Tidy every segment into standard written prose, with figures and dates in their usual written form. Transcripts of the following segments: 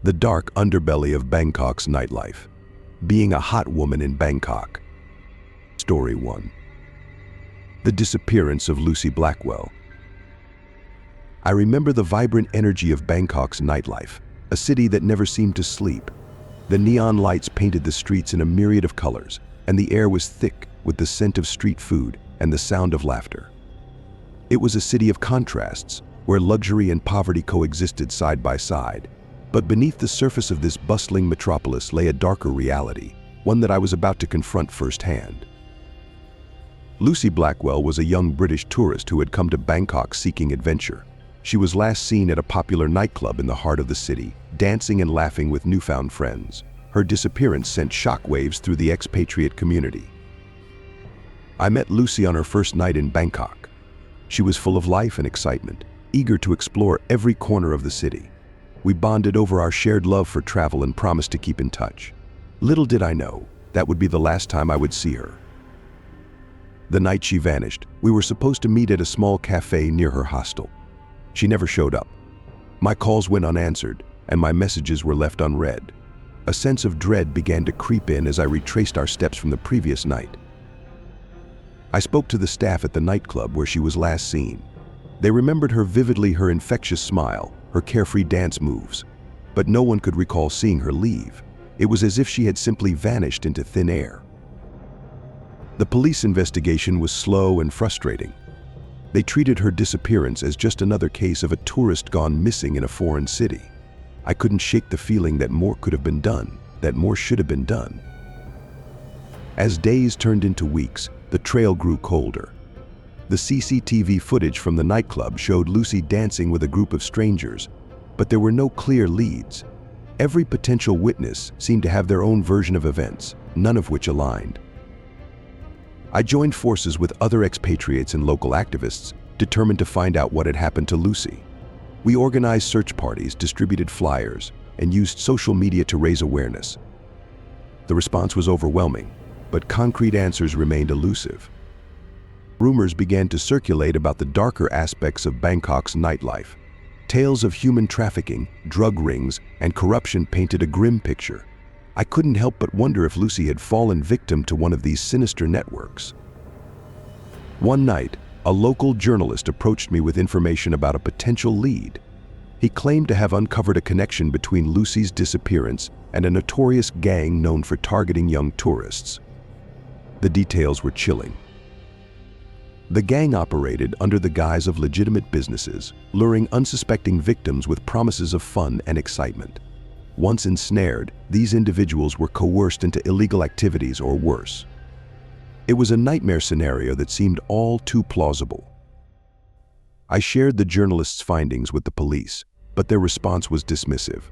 The dark underbelly of Bangkok's nightlife. Being a hot woman in Bangkok. Story 1. The disappearance of Lucy Blackwell. I remember the vibrant energy of Bangkok's nightlife, a city that never seemed to sleep. The neon lights painted the streets in a myriad of colors, and the air was thick with the scent of street food and the sound of laughter. It was a city of contrasts, where luxury and poverty coexisted side by side. But beneath the surface of this bustling metropolis lay a darker reality, one that I was about to confront firsthand. Lucy Blackwell was a young British tourist who had come to Bangkok seeking adventure. She was last seen at a popular nightclub in the heart of the city, dancing and laughing with newfound friends. Her disappearance sent shockwaves through the expatriate community. I met Lucy on her first night in Bangkok. She was full of life and excitement, eager to explore every corner of the city. We bonded over our shared love for travel and promised to keep in touch. Little did I know, that would be the last time I would see her. The night she vanished, we were supposed to meet at a small cafe near her hostel. She never showed up. My calls went unanswered, and my messages were left unread. A sense of dread began to creep in as I retraced our steps from the previous night. I spoke to the staff at the nightclub where she was last seen. They remembered her vividly, her infectious smile, her carefree dance moves. But no one could recall seeing her leave. It was as if she had simply vanished into thin air. The police investigation was slow and frustrating. They treated her disappearance as just another case of a tourist gone missing in a foreign city. I couldn't shake the feeling that more could have been done, that more should have been done. As days turned into weeks, the trail grew colder. The CCTV footage from the nightclub showed Lucy dancing with a group of strangers, but there were no clear leads. Every potential witness seemed to have their own version of events, none of which aligned. I joined forces with other expatriates and local activists, determined to find out what had happened to Lucy. We organized search parties, distributed flyers, and used social media to raise awareness. The response was overwhelming, but concrete answers remained elusive. Rumors began to circulate about the darker aspects of Bangkok's nightlife. Tales of human trafficking, drug rings, and corruption painted a grim picture. I couldn't help but wonder if Lucy had fallen victim to one of these sinister networks. One night, a local journalist approached me with information about a potential lead. He claimed to have uncovered a connection between Lucy's disappearance and a notorious gang known for targeting young tourists. The details were chilling. The gang operated under the guise of legitimate businesses, luring unsuspecting victims with promises of fun and excitement. Once ensnared, these individuals were coerced into illegal activities or worse. It was a nightmare scenario that seemed all too plausible. I shared the journalist's findings with the police, but their response was dismissive.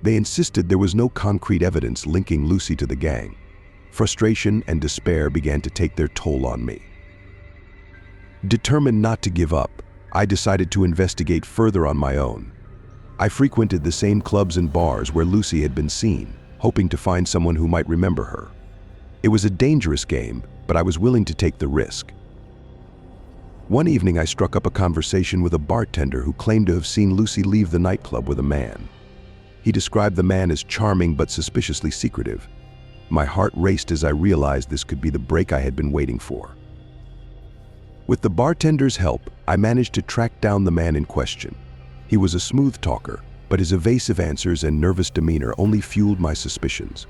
They insisted there was no concrete evidence linking Lucy to the gang. Frustration and despair began to take their toll on me. Determined not to give up, I decided to investigate further on my own. I frequented the same clubs and bars where Lucy had been seen, hoping to find someone who might remember her. It was a dangerous game, but I was willing to take the risk. One evening, I struck up a conversation with a bartender who claimed to have seen Lucy leave the nightclub with a man. He described the man as charming but suspiciously secretive. My heart raced as I realized this could be the break I had been waiting for. With the bartender's help, I managed to track down the man in question. He was a smooth talker, but his evasive answers and nervous demeanor only fueled my suspicions.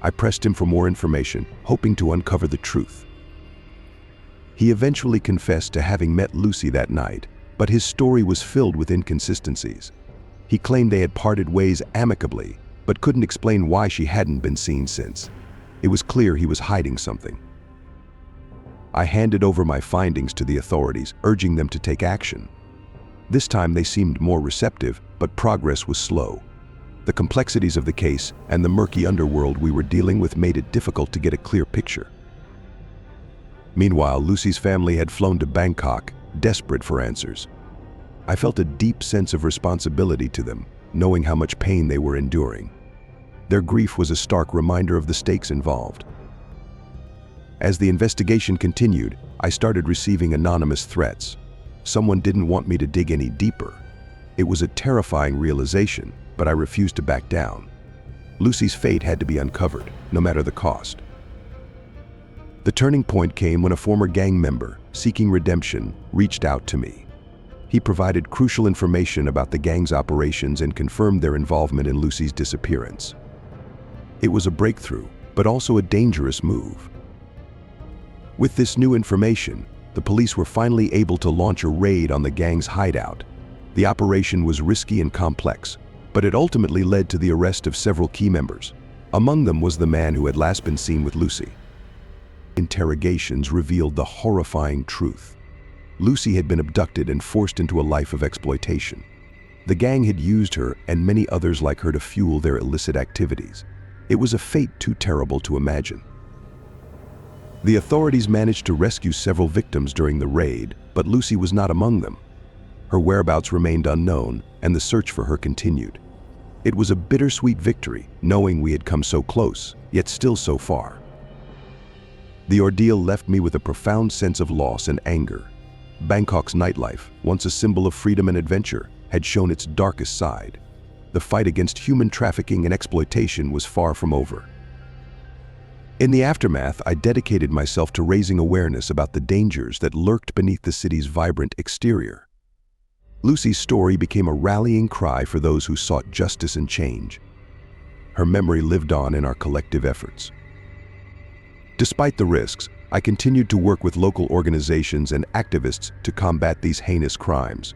I pressed him for more information, hoping to uncover the truth. He eventually confessed to having met Lucy that night, but his story was filled with inconsistencies. He claimed they had parted ways amicably, but couldn't explain why she hadn't been seen since. It was clear he was hiding something. I handed over my findings to the authorities, urging them to take action. This time they seemed more receptive, but progress was slow. The complexities of the case and the murky underworld we were dealing with made it difficult to get a clear picture. Meanwhile, Lucy's family had flown to Bangkok, desperate for answers. I felt a deep sense of responsibility to them, knowing how much pain they were enduring. Their grief was a stark reminder of the stakes involved. As the investigation continued, I started receiving anonymous threats. Someone didn't want me to dig any deeper. It was a terrifying realization, but I refused to back down. Lucy's fate had to be uncovered, no matter the cost. The turning point came when a former gang member, seeking redemption, reached out to me. He provided crucial information about the gang's operations and confirmed their involvement in Lucy's disappearance. It was a breakthrough, but also a dangerous move. With this new information, the police were finally able to launch a raid on the gang's hideout. The operation was risky and complex, but it ultimately led to the arrest of several key members. Among them was the man who had last been seen with Lucy. Interrogations revealed the horrifying truth. Lucy had been abducted and forced into a life of exploitation. The gang had used her and many others like her to fuel their illicit activities. It was a fate too terrible to imagine. The authorities managed to rescue several victims during the raid, but Lucy was not among them. Her whereabouts remained unknown, and the search for her continued. It was a bittersweet victory, knowing we had come so close, yet still so far. The ordeal left me with a profound sense of loss and anger. Bangkok's nightlife, once a symbol of freedom and adventure, had shown its darkest side. The fight against human trafficking and exploitation was far from over. In the aftermath, I dedicated myself to raising awareness about the dangers that lurked beneath the city's vibrant exterior. Lucy's story became a rallying cry for those who sought justice and change. Her memory lived on in our collective efforts. Despite the risks, I continued to work with local organizations and activists to combat these heinous crimes.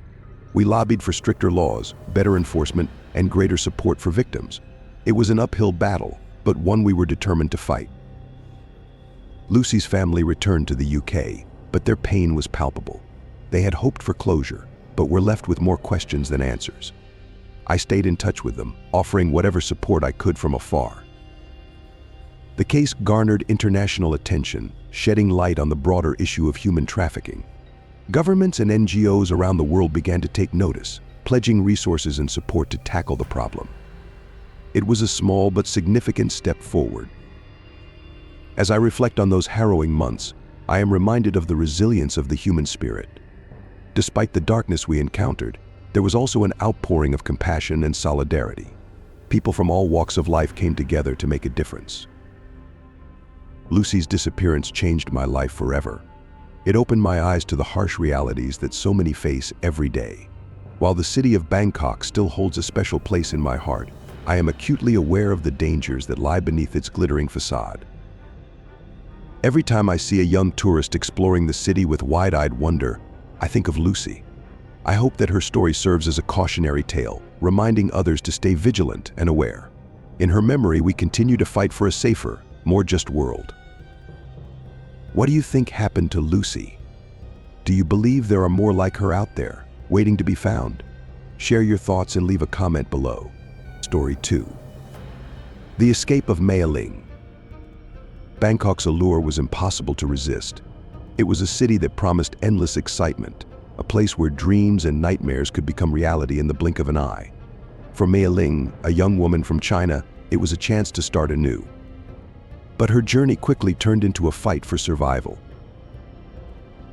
We lobbied for stricter laws, better enforcement, and greater support for victims. It was an uphill battle, but one we were determined to fight. Lucy's family returned to the UK, but their pain was palpable. They had hoped for closure, but were left with more questions than answers. I stayed in touch with them, offering whatever support I could from afar. The case garnered international attention, shedding light on the broader issue of human trafficking. Governments and NGOs around the world began to take notice, pledging resources and support to tackle the problem. It was a small but significant step forward. As I reflect on those harrowing months, I am reminded of the resilience of the human spirit. Despite the darkness we encountered, there was also an outpouring of compassion and solidarity. People from all walks of life came together to make a difference. Lucy's disappearance changed my life forever. It opened my eyes to the harsh realities that so many face every day. While the city of Bangkok still holds a special place in my heart, I am acutely aware of the dangers that lie beneath its glittering facade. Every time I see a young tourist exploring the city with wide-eyed wonder, I think of Lucy. I hope that her story serves as a cautionary tale, reminding others to stay vigilant and aware. In her memory, we continue to fight for a safer, more just world. What do you think happened to Lucy? Do you believe there are more like her out there, waiting to be found? Share your thoughts and leave a comment below. Story 2. The escape of Mei Ling. Bangkok's allure was impossible to resist. It was a city that promised endless excitement, a place where dreams and nightmares could become reality in the blink of an eye. For Mei Ling, a young woman from China, it was a chance to start anew. But her journey quickly turned into a fight for survival.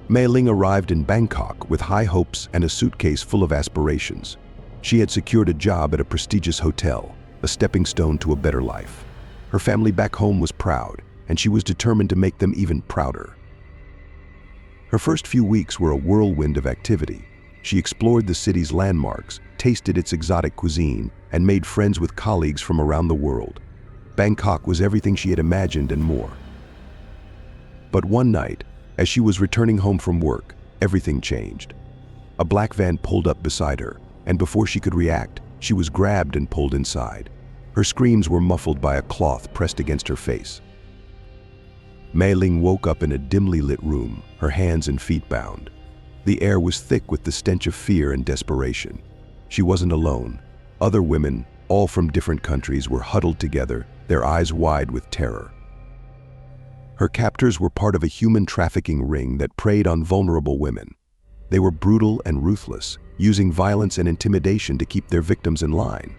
Mei Ling arrived in Bangkok with high hopes and a suitcase full of aspirations. She had secured a job at a prestigious hotel, a stepping stone to a better life. Her family back home was proud, and she was determined to make them even prouder. Her first few weeks were a whirlwind of activity. She explored the city's landmarks, tasted its exotic cuisine, and made friends with colleagues from around the world. Bangkok was everything she had imagined and more. But one night, as she was returning home from work, everything changed. A black van pulled up beside her, and before she could react, she was grabbed and pulled inside. Her screams were muffled by a cloth pressed against her face. Mei Ling woke up in a dimly lit room, her hands and feet bound. The air was thick with the stench of fear and desperation. She wasn't alone. Other women, all from different countries, were huddled together, their eyes wide with terror. Her captors were part of a human trafficking ring that preyed on vulnerable women. They were brutal and ruthless, using violence and intimidation to keep their victims in line.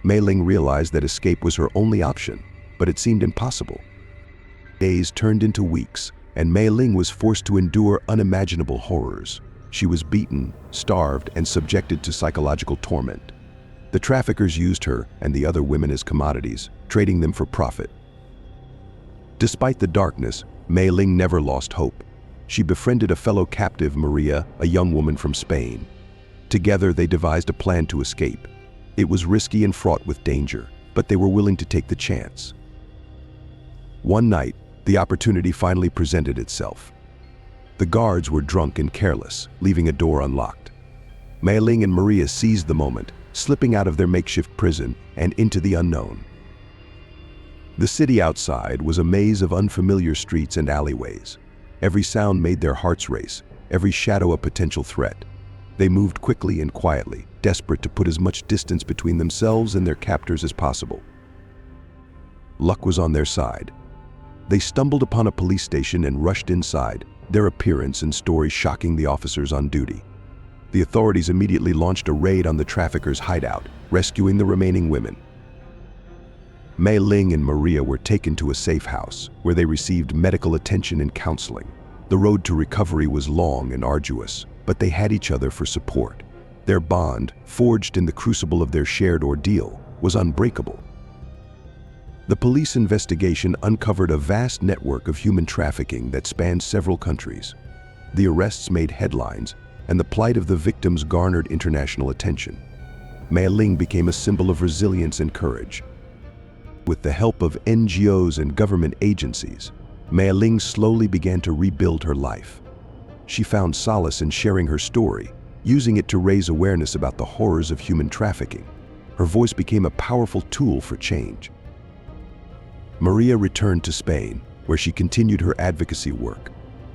Mei Ling realized that escape was her only option, but it seemed impossible. Days turned into weeks, and Mei Ling was forced to endure unimaginable horrors. She was beaten, starved, and subjected to psychological torment. The traffickers used her and the other women as commodities, trading them for profit. Despite the darkness, Mei Ling never lost hope. She befriended a fellow captive, Maria, a young woman from Spain. Together, they devised a plan to escape. It was risky and fraught with danger, but they were willing to take the chance. One night, the opportunity finally presented itself. The guards were drunk and careless, leaving a door unlocked. Mei Ling and Maria seized the moment, slipping out of their makeshift prison and into the unknown. The city outside was a maze of unfamiliar streets and alleyways. Every sound made their hearts race, every shadow a potential threat. They moved quickly and quietly, desperate to put as much distance between themselves and their captors as possible. Luck was on their side. They stumbled upon a police station and rushed inside, their appearance and story shocking the officers on duty. The authorities immediately launched a raid on the traffickers' hideout, rescuing the remaining women. Mei Ling and Maria were taken to a safe house, where they received medical attention and counseling. The road to recovery was long and arduous, but they had each other for support. Their bond, forged in the crucible of their shared ordeal, was unbreakable. The police investigation uncovered a vast network of human trafficking that spanned several countries. The arrests made headlines, and the plight of the victims garnered international attention. Mei Ling became a symbol of resilience and courage. With the help of NGOs and government agencies, Mei Ling slowly began to rebuild her life. She found solace in sharing her story, using it to raise awareness about the horrors of human trafficking. Her voice became a powerful tool for change. Maria returned to Spain, where she continued her advocacy work.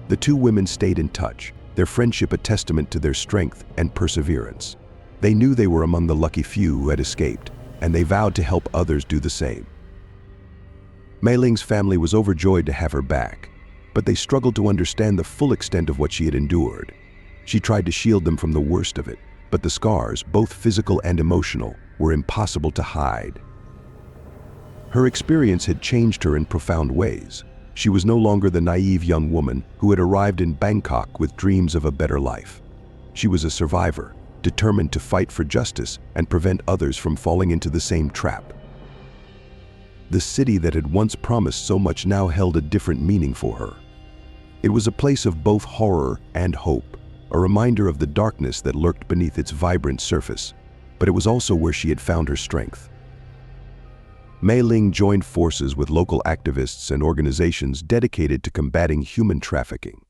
The two women stayed in touch, their friendship a testament to their strength and perseverance. They knew they were among the lucky few who had escaped, and they vowed to help others do the same. Mei Ling's family was overjoyed to have her back, but they struggled to understand the full extent of what she had endured. She tried to shield them from the worst of it, but the scars, both physical and emotional, were impossible to hide. Her experience had changed her in profound ways. She was no longer the naive young woman who had arrived in Bangkok with dreams of a better life. She was a survivor, determined to fight for justice and prevent others from falling into the same trap. The city that had once promised so much now held a different meaning for her. It was a place of both horror and hope, a reminder of the darkness that lurked beneath its vibrant surface, but it was also where she had found her strength. Mei Ling joined forces with local activists and organizations dedicated to combating human trafficking.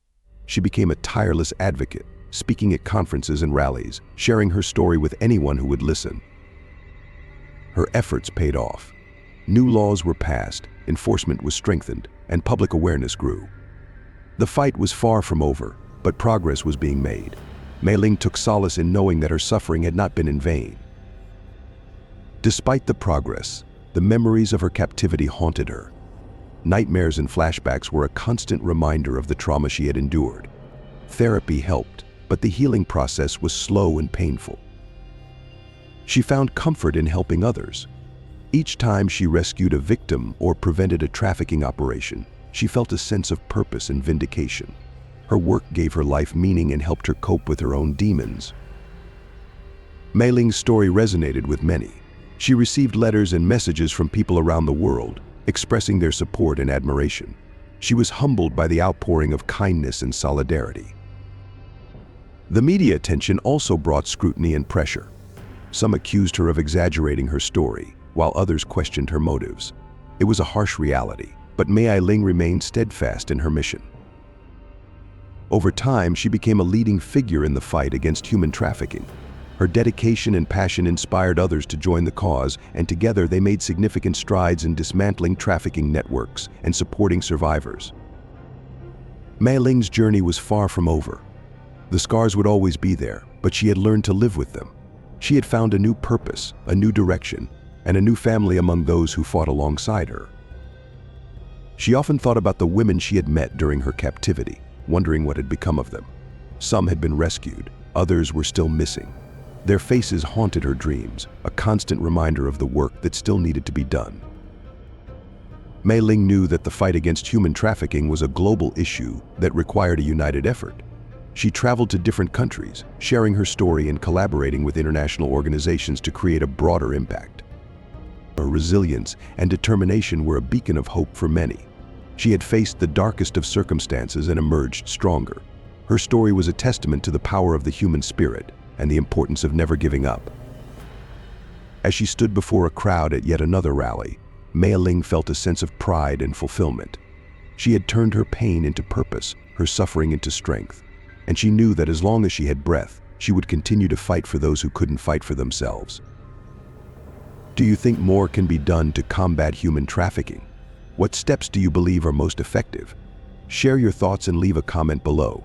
She became a tireless advocate, speaking at conferences and rallies, sharing her story with anyone who would listen. Her efforts paid off. New laws were passed, enforcement was strengthened, and public awareness grew. The fight was far from over, but progress was being made. Mei Ling took solace in knowing that her suffering had not been in vain. Despite the progress, the memories of her captivity haunted her. Nightmares and flashbacks were a constant reminder of the trauma she had endured. Therapy helped, but the healing process was slow and painful. She found comfort in helping others. Each time she rescued a victim or prevented a trafficking operation, she felt a sense of purpose and vindication. Her work gave her life meaning and helped her cope with her own demons. Mei Ling's story resonated with many. She received letters and messages from people around the world, expressing their support and admiration. She was humbled by the outpouring of kindness and solidarity. The media attention also brought scrutiny and pressure. Some accused her of exaggerating her story, while others questioned her motives. It was a harsh reality, but Mei Ling remained steadfast in her mission. Over time, she became a leading figure in the fight against human trafficking. Her dedication and passion inspired others to join the cause, and together they made significant strides in dismantling trafficking networks and supporting survivors. Mei Ling's journey was far from over. The scars would always be there, but she had learned to live with them. She had found a new purpose, a new direction, and a new family among those who fought alongside her. She often thought about the women she had met during her captivity, wondering what had become of them. Some had been rescued, others were still missing. Their faces haunted her dreams, a constant reminder of the work that still needed to be done. Mei Ling knew that the fight against human trafficking was a global issue that required a united effort. She traveled to different countries, sharing her story and collaborating with international organizations to create a broader impact. Her resilience and determination were a beacon of hope for many. She had faced the darkest of circumstances and emerged stronger. Her story was a testament to the power of the human spirit and the importance of never giving up. As she stood before a crowd at yet another rally, Mei Ling felt a sense of pride and fulfillment. She had turned her pain into purpose, her suffering into strength, and she knew that as long as she had breath, she would continue to fight for those who couldn't fight for themselves. Do you think more can be done to combat human trafficking? What steps do you believe are most effective? Share your thoughts and leave a comment below.